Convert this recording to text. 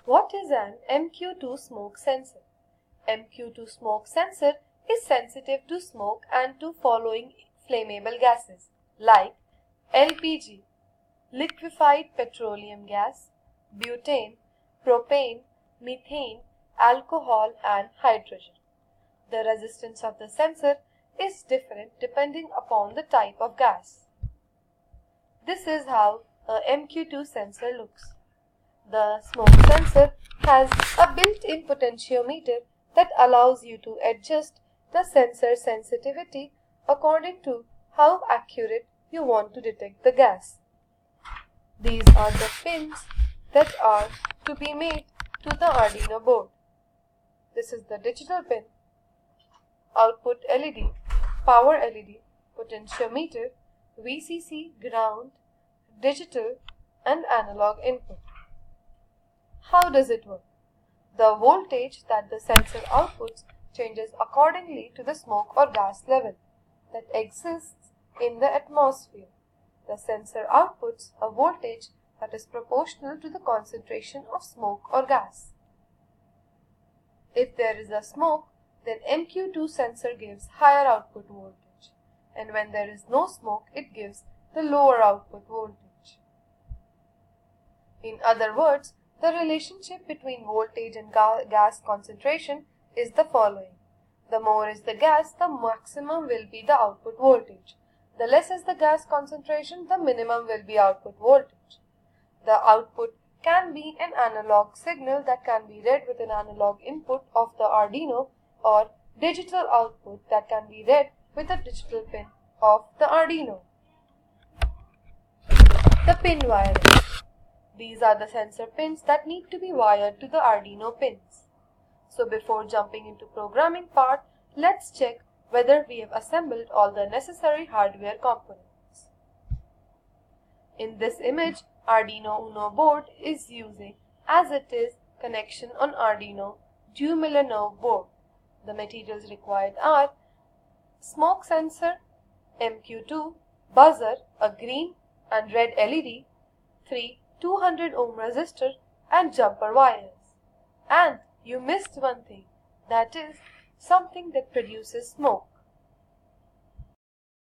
What is an MQ-2 smoke sensor? MQ-2 smoke sensor is sensitive to smoke and to following flammable gases like LPG, liquefied petroleum gas, butane, propane, methane, alcohol and hydrogen. The resistance of the sensor is different depending upon the type of gas. This is how a MQ-2 sensor looks. The smoke sensor has a built-in potentiometer that allows you to adjust the sensor sensitivity according to how accurate you want to detect the gas. These are the pins that are to be made to the Arduino board. This is the digital pin, output LED, power LED, potentiometer, VCC, ground, digital and analog input. How does it work? The voltage that the sensor outputs changes accordingly to the smoke or gas level that exists in the atmosphere. The sensor outputs a voltage that is proportional to the concentration of smoke or gas. If there is a smoke, then MQ-2 sensor gives higher output voltage, and when there is no smoke, it gives the lower output voltage. In other words, the relationship between voltage and gas concentration is the following. The more is the gas, the maximum will be the output voltage. The less is the gas concentration, the minimum will be output voltage. The output can be an analog signal that can be read with an analog input of the Arduino, or digital output that can be read with a digital pin of the Arduino. The pin wiring. These are the sensor pins that need to be wired to the Arduino pins. So before jumping into programming part, let's check whether we have assembled all the necessary hardware components. In this image, Arduino Uno board is using as it is connection on Arduino Duo board. The materials required are smoke sensor, MQ-2, buzzer, a green and red LED, 3 200 ohm resistor and jumper wires. And you missed one thing, that is something that produces smoke.